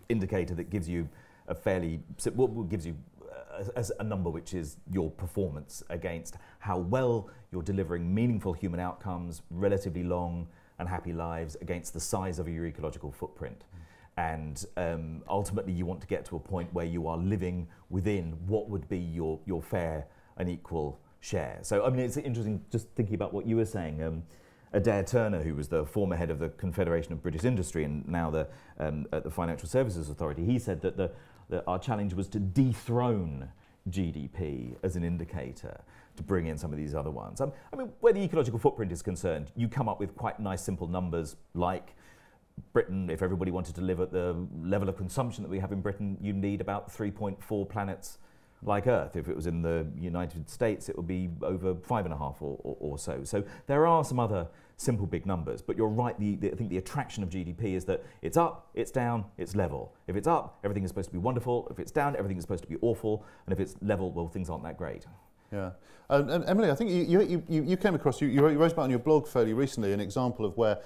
indicator that gives you gives you a number which is your performance against how well you're delivering meaningful human outcomes, relatively long and happy lives against the size of your ecological footprint. And ultimately you want to get to a point where you are living within what would be your fair and equal share. So I mean, it's interesting just thinking about what you were saying, Adair Turner, who was the former head of the Confederation of British Industry and now at the Financial Services Authority, he said that our challenge was to dethrone GDP as an indicator to bring in some of these other ones. I mean, where the ecological footprint is concerned, you come up with quite nice simple numbers like Britain, if everybody wanted to live at the level of consumption that we have in Britain, you need about 3.4 planets like Earth. If it was in the United States, it would be over 5.5 or so. So there are some other simple big numbers, but you're right, I think the attraction of GDP is that it's up, it's down, it's level. If it's up, everything is supposed to be wonderful. If it's down, everything is supposed to be awful. And if it's level, well, things aren't that great. Yeah. And Emily, I think you came across, you wrote about on your blog fairly recently an example of where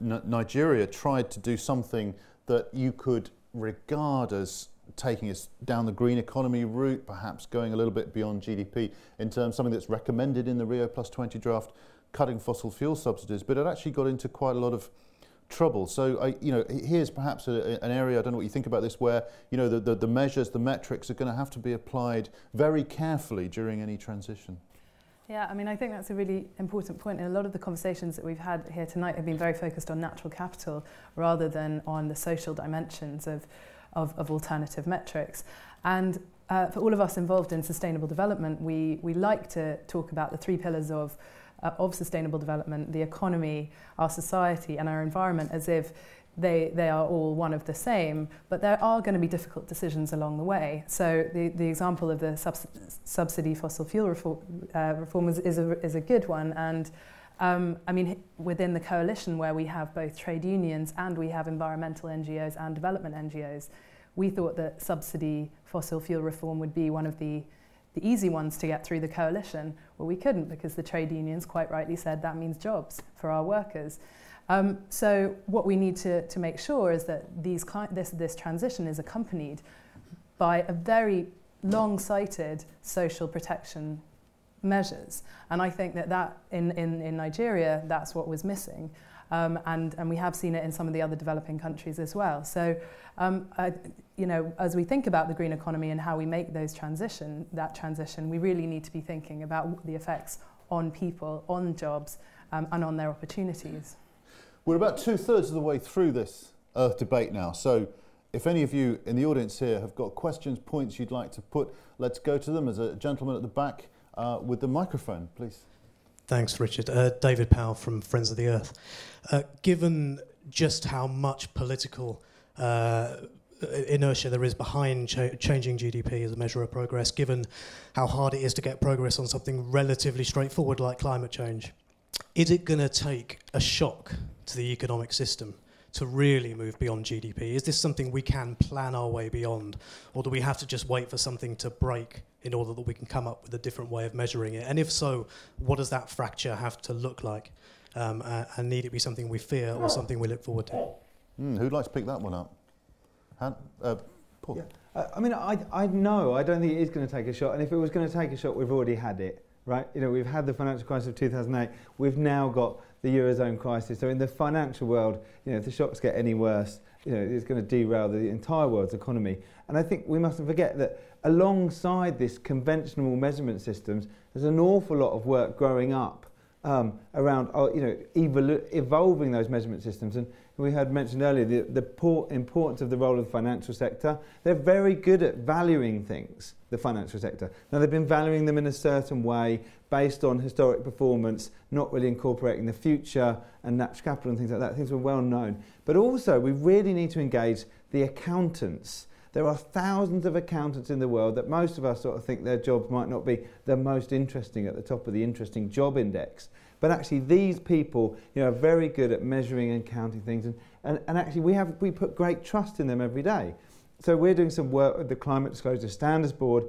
Nigeria tried to do something that you could regard as taking us down the green economy route, perhaps going a little bit beyond GDP in terms of something that's recommended in the Rio+20 draft, cutting fossil fuel subsidies, but it actually got into quite a lot of trouble. So, here's perhaps an area, I don't know what you think about this, where, the measures, the metrics are going to have to be applied very carefully during any transition. Yeah, I mean, I think that's a really important point. And a lot of the conversations that we've had here tonight have been very focused on natural capital rather than on the social dimensions of alternative metrics. And for all of us involved in sustainable development, we like to talk about the three pillars of sustainable development: the economy, our society and our environment, as if they are all one of the same, but there are going to be difficult decisions along the way. So the example of the subsidy fossil fuel reform is a good one. And I mean, within the coalition where we have both trade unions and we have environmental NGOs and development NGOs, we thought that subsidy fossil fuel reform would be one of the easy ones to get through the coalition. Well, we couldn't, because the trade unions quite rightly said that means jobs for our workers. So what we need to make sure is that this transition is accompanied by a very long-sighted social protection measures. And I think that in Nigeria, that's what was missing. And we have seen it in some of the other developing countries as well. So, as we think about the green economy and how we make that transition, we really need to be thinking about the effects on people, on jobs, and on their opportunities. We're about 2/3 of the way through this Earth debate now. So if any of you in the audience here have got questions, points you'd like to put, let's go to them. As a gentleman at the back with the microphone, please. Thanks, Richard. David Powell from Friends of the Earth. Given just how much political inertia there is behind changing GDP as a measure of progress, given how hard it is to get progress on something relatively straightforward like climate change, is it going to take a shock to the economic system to really move beyond GDP? Is this something we can plan our way beyond, or do we have to just wait for something to break in order that we can come up with a different way of measuring it? And if so, what does that fracture have to look like? And need it be something we fear or something we look forward to? Who'd like to pick that one up? Paul? Yeah. I mean, I don't think it is going to take a shot. And if it was going to take a shot, we've already had it, right? We've had the financial crisis of 2008. We've now got the Eurozone crisis. So in the financial world, if the shocks get any worse, it's going to derail the entire world's economy. And I think we mustn't forget that alongside this conventional measurement systems, there's an awful lot of work growing up around, evolving those measurement systems. And we heard mentioned earlier the importance of the role of the financial sector. They're very good at valuing things, the financial sector. Now, they've been valuing them in a certain way based on historic performance, not really incorporating the future and natural capital and things like that. Things were well known. But also, we really need to engage the accountants. There are thousands of accountants in the world that most of us sort of think their jobs might not be the most interesting at the top of the interesting job index. But actually these people are very good at measuring and counting things. And actually we put great trust in them every day. So we're doing some work with the Climate Disclosure Standards Board,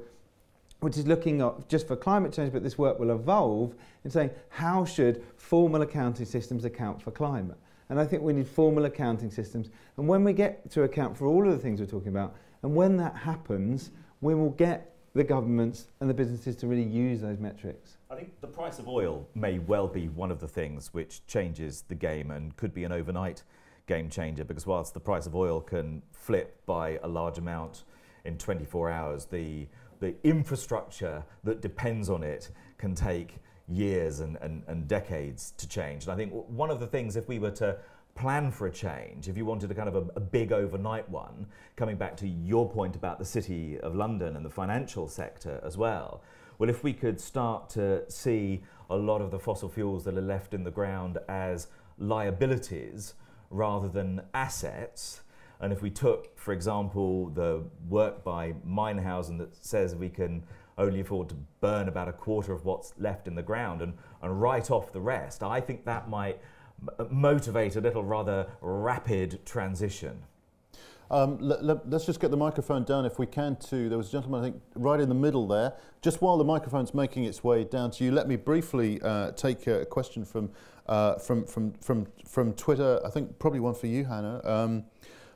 which is looking at just for climate change, but this work will evolve in saying how should formal accounting systems account for climate? And I think we need formal accounting systems. And when we get to account for all of the things we're talking about, and when that happens, we will get the governments and the businesses to really use those metrics. I think the price of oil may well be one of the things which changes the game and could be an overnight game changer, because whilst the price of oil can flip by a large amount in 24 hours, the infrastructure that depends on it can take years and decades to change. And I think one of the things, if we were to plan for a change, if you wanted a kind of a big overnight one, coming back to your point about the City of London and the financial sector as well, well, if we could start to see a lot of the fossil fuels that are left in the ground as liabilities rather than assets, and if we took, for example, the work by Minehausen that says we can only afford to burn about a quarter of what's left in the ground and write off the rest, I think that might motivate a little rather rapid transition. Let's just get the microphone down if we can there was a gentleman, I think, right in the middle there. Just while the microphone's making its way down to you, let me briefly take a question from Twitter. I think probably one for you, Hannah.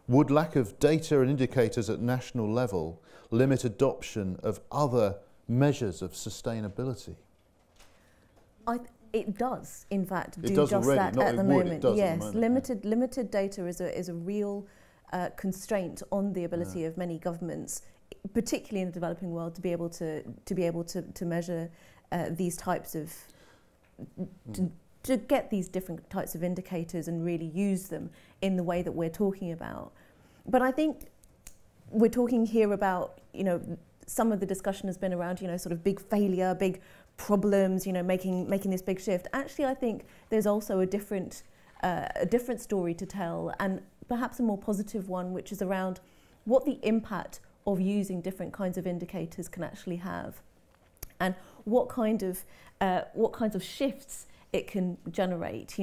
Would lack of data and indicators at national level limit adoption of other measures of sustainability? It does, in fact, do just already, that at the moment. Yes, at the moment. Limited data is a real constraint on the ability of many governments, particularly in the developing world, to be able to measure these types of to get these different types of indicators and really use them in the way that we're talking about. But I think we're talking here about, some of the discussion has been around, sort of big failure, big problems, making this big shift. Actually, I think there's also a different story to tell, and perhaps a more positive one, which is around what the impact of using different kinds of indicators can actually have, and what kinds of shifts it can generate.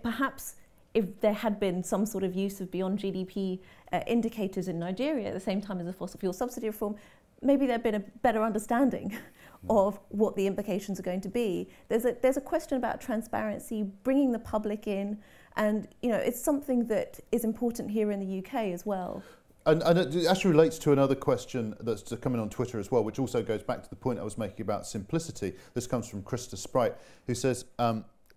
Perhaps if there had been some sort of use of beyond GDP indicators in Nigeria at the same time as the fossil fuel subsidy reform, maybe there'd been a better understanding of what the implications are going to be. There's a question about transparency, bringing the public in, and it's something that is important here in the UK as well. And it actually relates to another question that's coming on Twitter as well, which also goes back to the point I was making about simplicity. This comes from Krista Sprite, who says,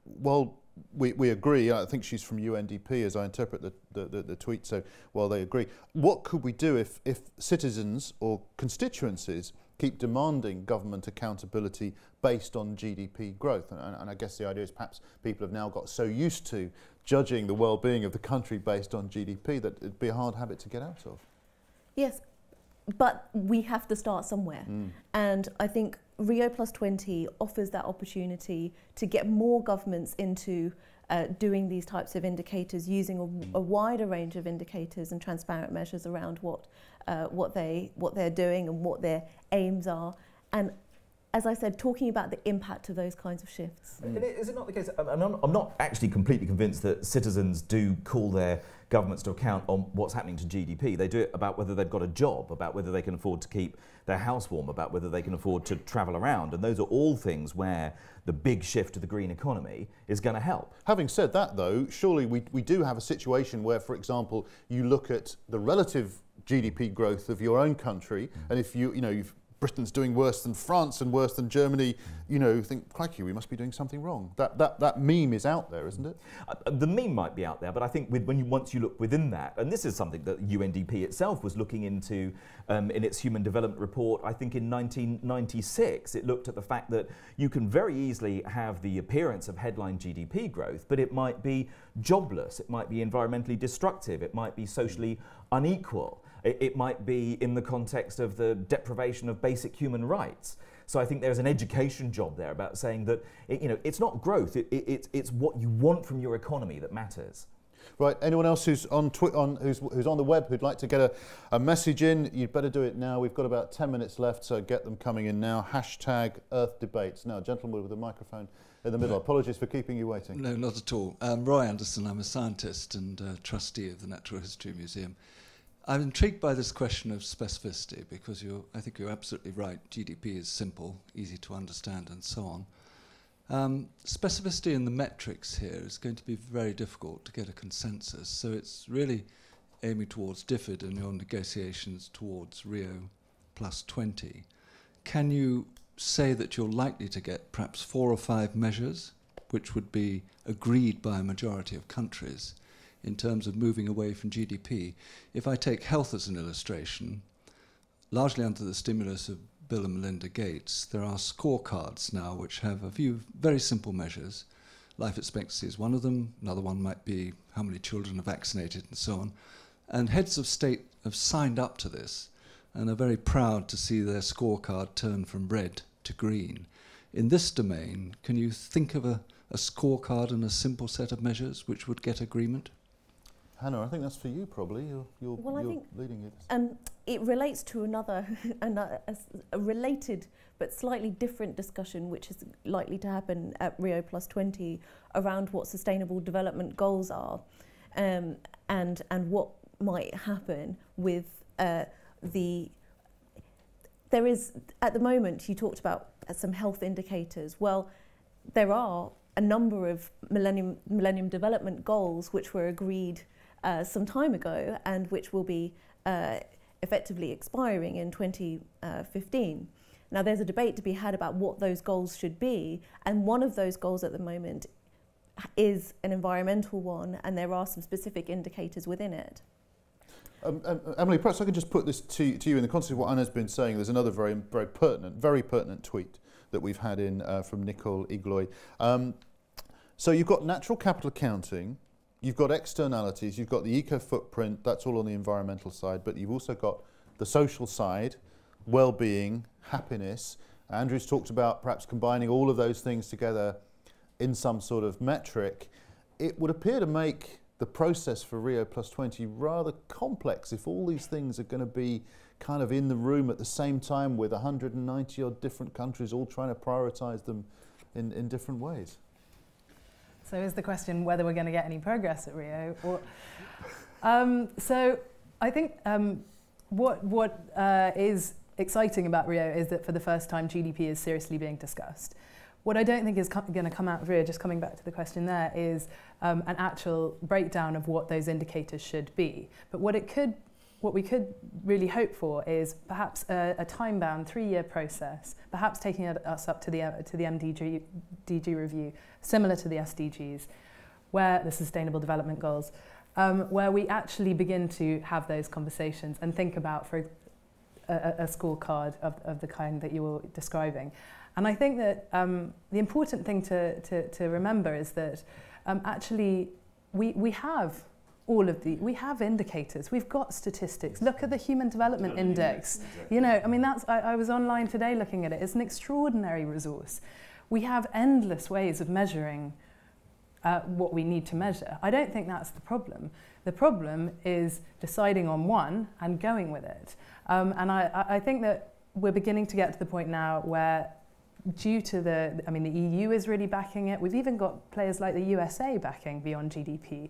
well, we agree. I think she's from UNDP, as I interpret the tweet, so while they agree. What could we do if citizens or constituencies keep demanding government accountability based on GDP growth? And I guess the idea is perhaps people have now got so used to judging the well-being of the country based on GDP that it'd be a hard habit to get out of. Yes, but we have to start somewhere. And I think Rio +20 offers that opportunity to get more governments into doing these types of indicators, using a wider range of indicators and transparent measures around what they're doing and what their aims are. And as I said, talking about the impact of those kinds of shifts. Is it not the case, and I'm not actually completely convinced that citizens do call their governments to account on what's happening to GDP. They do it about whether they've got a job, about whether they can afford to keep their house warm, about whether they can afford to travel around. And those are all things where the big shift to the green economy is going to help. Having said that, though, surely we do have a situation where, for example, you look at the relative GDP growth of your own country, and if you've Britain's doing worse than France and worse than Germany, think, crikey, we must be doing something wrong. That meme is out there, isn't it? The meme might be out there, but I think once you look within that, and this is something that UNDP itself was looking into in its Human Development Report, I think in 1996, it looked at the fact that you can very easily have the appearance of headline GDP growth, but it might be jobless, it might be environmentally destructive, it might be socially unequal. It might be in the context of the deprivation of basic human rights. So I think there's an education job there about saying that it's not growth, it's what you want from your economy that matters. Right, anyone else who's on who's on the web who'd like to get a message in, you'd better do it now. We've got about 10 minutes left, so get them coming in now. Hashtag Earth Debates. Now, gentleman with a microphone in the middle. Apologies for keeping you waiting. No, not at all. Roy Anderson, I'm a scientist and trustee of the Natural History Museum. I'm intrigued by this question of specificity because I think you're absolutely right. GDP is simple, easy to understand, and so on. Specificity in the metrics here is going to be very difficult to get a consensus. So it's really aiming towards DFID and your negotiations towards Rio +20. Can you say that you're likely to get perhaps 4 or 5 measures, which would be agreed by a majority of countries, in terms of moving away from GDP? If I take health as an illustration, largely under the stimulus of Bill and Melinda Gates, there are scorecards now which have a few very simple measures. Life expectancy is one of them. Another one might be how many children are vaccinated and so on. And heads of state have signed up to this and are very proud to see their scorecard turn from red to green. In this domain, can you think of a scorecard and a simple set of measures which would get agreement? Hannah, I think that's for you probably. You're leading it. It relates to another, a related but slightly different discussion which is likely to happen at Rio +20 around what sustainable development goals are and what might happen with there is, at the moment, you talked about some health indicators. Well, there are a number of Millennium Development Goals which were agreed some time ago and which will be effectively expiring in 2015. Now, there's a debate to be had about what those goals should be, and one of those goals at the moment is an environmental one, and there are some specific indicators within it. Emily, perhaps I could just put this to you in the context of what Anna's been saying. There's another very pertinent tweet that we've had in from Nicole Igloy. So you've got natural capital accounting, you've got externalities, you've got the eco footprint, that's all on the environmental side, but you've also got the social side, well-being, happiness. Andrew's talked about perhaps combining all of those things together in some sort of metric. It would appear to make the process for Rio +20 rather complex if all these things are going to be kind of in the room at the same time with 190 odd different countries all trying to prioritise them in different ways. So is the question whether we're going to get any progress at Rio? Or, so I think what is exciting about Rio is that for the first time GDP is seriously being discussed. What I don't think is going to come out of Rio, just coming back to the question there, is an actual breakdown of what those indicators should be. But what we could really hope for is perhaps a time-bound 3-year process, perhaps taking us up to the MDG review, similar to the SDGs, where the Sustainable Development Goals, where we actually begin to have those conversations and think about for a scorecard of the kind that you were describing. And I think that the important thing to remember is that actually we have all of we have indicators, we've got statistics. Look at the Human Development Index. Exactly. You know, I mean, I was online today looking at it. It's an extraordinary resource. We have endless ways of measuring what we need to measure. I don't think that's the problem. The problem is deciding on one and going with it. And I think that we're beginning to get to the point now where, due to the EU is really backing it. We've even got players like the USA backing beyond GDP,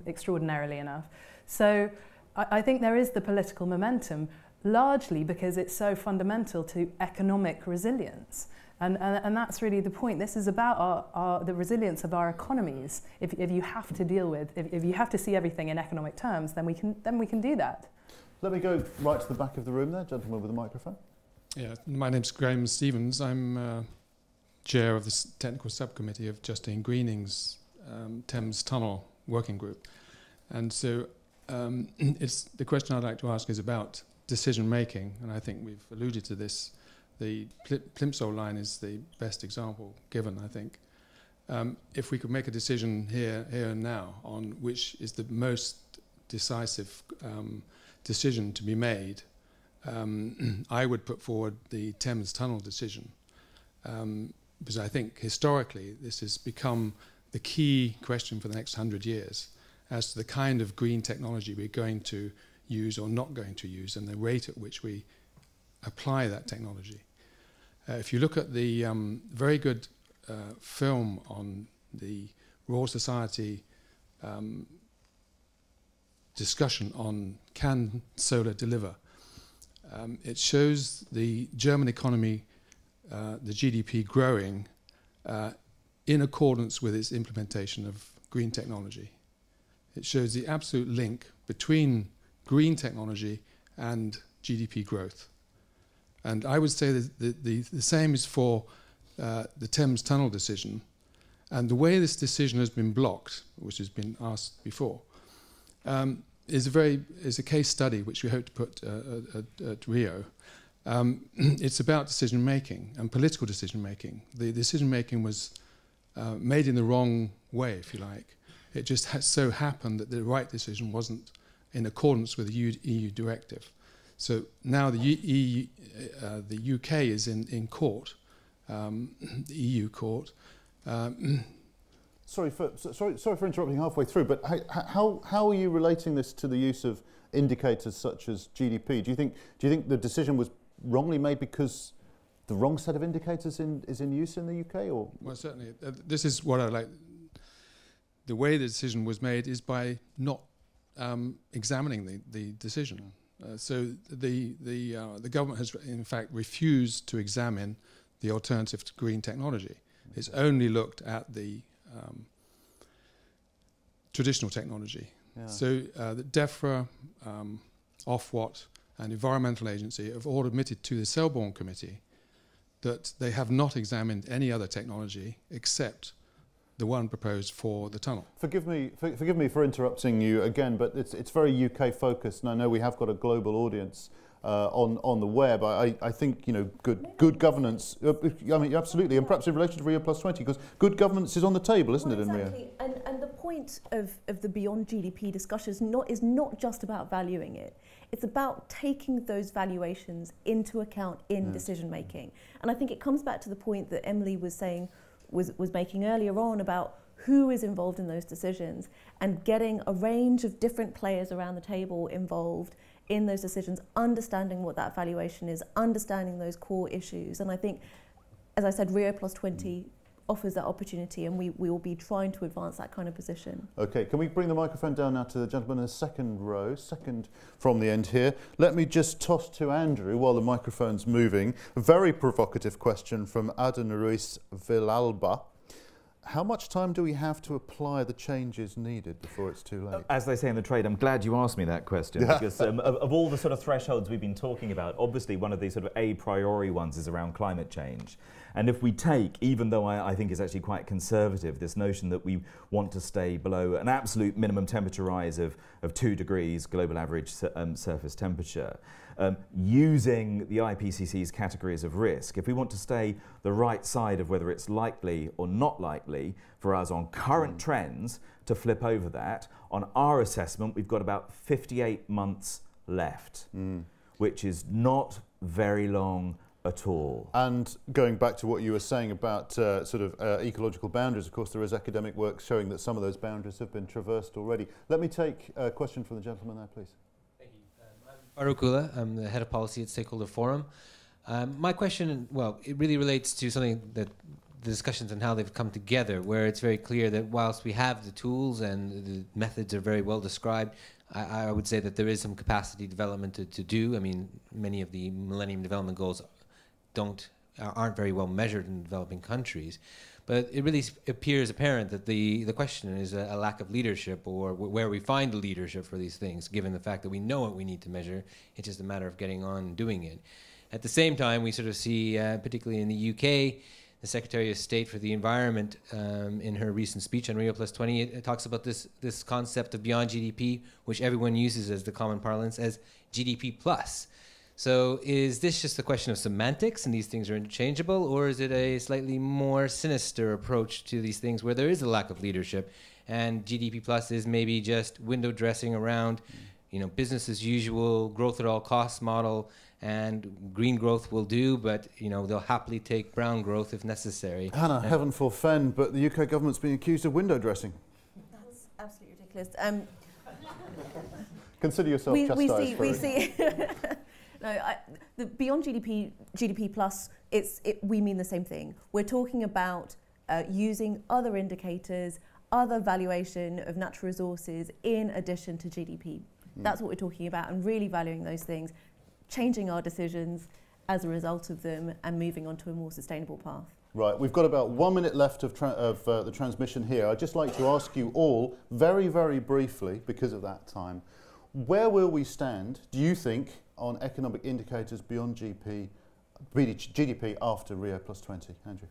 extraordinarily enough. So I think there is the political momentum, largely because it's so fundamental to economic resilience. And that's really the point. This is about the resilience of our economies. If you have to deal with, if you have to see everything in economic terms, then we can do that. Let me go right to the back of the room there, gentleman with the microphone. Yeah, my name's Graham Stevens. I'm chair of the technical subcommittee of Justine Greening's Thames Tunnel working group. And so the question I'd like to ask is about decision making, and I think we've alluded to this. The Plimsoll line is the best example given, I think. If we could make a decision here and now on which is the most decisive decision to be made, I would put forward the Thames Tunnel decision, because I think historically this has become the key question for the next 100 years as to the kind of green technology we're going to use or not going to use and the rate at which we apply that technology. If you look at the very good film on the Royal Society discussion on can solar deliver, it shows the German economy, the GDP growing in accordance with its implementation of green technology. It shows the absolute link between green technology and GDP growth. And I would say that the same is for the Thames Tunnel decision. And the way this decision has been blocked, which has been asked before, is a case study which we hope to put at Rio, it's about decision making and political decision making. The decision making was made in the wrong way, if you like. It just so happened that the right decision wasn't in accordance with the EU directive. So now the UK is in court, the EU court. Sorry for interrupting halfway through, but how are you relating this to the use of indicators such as GDP? Do you think the decision was wrongly made because the wrong set of indicators is in use in the UK, or? Well, certainly. This is what I like. The way the decision was made is by not examining the decision. So the government has in fact refused to examine the alternative to green technology. It's only looked at the traditional technology. Yeah. So the DEFRA, Ofwat and Environmental Agency have all admitted to the Selborne Committee that they have not examined any other technology except the one proposed for the tunnel. Forgive me for interrupting you again, but it's very UK focused, and I know we have got a global audience on the web. I think good governance. I mean, absolutely, and perhaps in relation to Rio +20, because good governance is on the table, isn't it, in Rio? Exactly, and the point of the beyond GDP discussion is not just about valuing it. It's about taking those valuations into account in decision making, and I think it comes back to the point that Emily was making earlier on about who is involved in those decisions and getting a range of different players around the table involved in those decisions, understanding what that valuation is, understanding those core issues. And I think, as I said, Rio +20 offers that opportunity, and we will be trying to advance that kind of position. Okay, can we bring the microphone down now to the gentleman in the second row, second from the end here. Let me just toss to Andrew while the microphone's moving. A very provocative question from Aden Ruiz Villalba. How much time do we have to apply the changes needed before it's too late? As they say in the trade, I'm glad you asked me that question, because of all the sort of thresholds we've been talking about, obviously one of the sort of a priori ones is around climate change. And if we take, even though I think it's actually quite conservative, this notion that we want to stay below an absolute minimum temperature rise of 2 degrees global average surface temperature, using the IPCC's categories of risk, if we want to stay the right side of whether it's likely or not likely for us on current trends to flip over that, on our assessment we've got about 58 months left, which is not very long at all. And going back to what you were saying about ecological boundaries, of course there is academic work showing that some of those boundaries have been traversed already. Let me take a question from the gentleman there, please. Thank you. I'm Farouk Ullah. I'm the head of policy at Stakeholder Forum. My question, well, it really relates to something that the discussions and how they've come together, where it's very clear that whilst we have the tools and the methods are very well described, I would say that there is some capacity development to do. I mean, many of the Millennium Development Goals aren't very well measured in developing countries, but it really appears apparent that the question is a lack of leadership, or where we find the leadership for these things, given the fact that we know what we need to measure. It's just a matter of getting on and doing it. At the same time, we sort of see, particularly in the UK, the Secretary of State for the Environment, in her recent speech on Rio +20, it talks about this concept of beyond GDP, which everyone uses as the common parlance as GDP plus. So is this just a question of semantics and these things are interchangeable, or is it a slightly more sinister approach to these things where there is a lack of leadership and GDP plus is maybe just window dressing around, business as usual, growth at all costs model, and green growth will do, but they'll happily take brown growth if necessary. Hannah, heaven forfend, but the UK government's being accused of window dressing. That's absolutely ridiculous. Consider yourself chastised. We see. No, the beyond GDP plus, we mean the same thing. We're talking about using other indicators, other valuation of natural resources in addition to GDP. That's what we're talking about, and really valuing those things, changing our decisions as a result of them, and moving on to a more sustainable path. Right, we've got about 1 minute left of the transmission here. I'd just like to ask you all, very, very briefly, because of that time, where will we stand, do you think, on economic indicators beyond GDP after Rio +20? Andrew?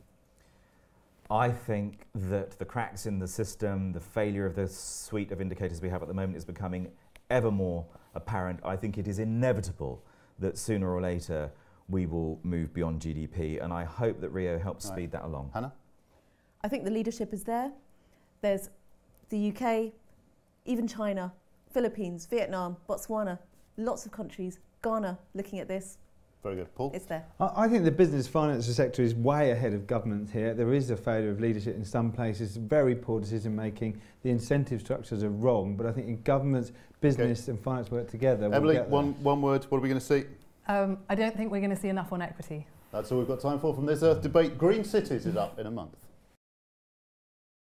I think that the cracks in the system, the failure of the suite of indicators we have at the moment is becoming ever more apparent. I think it is inevitable that sooner or later we will move beyond GDP, and I hope that Rio helps speed that along. Hannah? I think the leadership is there. There's the UK, even China, Philippines, Vietnam, Botswana, lots of countries, Ghana looking at this. Very good. Paul? It's there. I think the business financial sector is way ahead of government here. There is a failure of leadership in some places, very poor decision making. The incentive structures are wrong, but I think in governments, business and finance work together. Emily, we'll get there. one word, what are we going to see? I don't think we're going to see enough on equity. That's all we've got time for from this Earth debate. Green Cities is up in a month.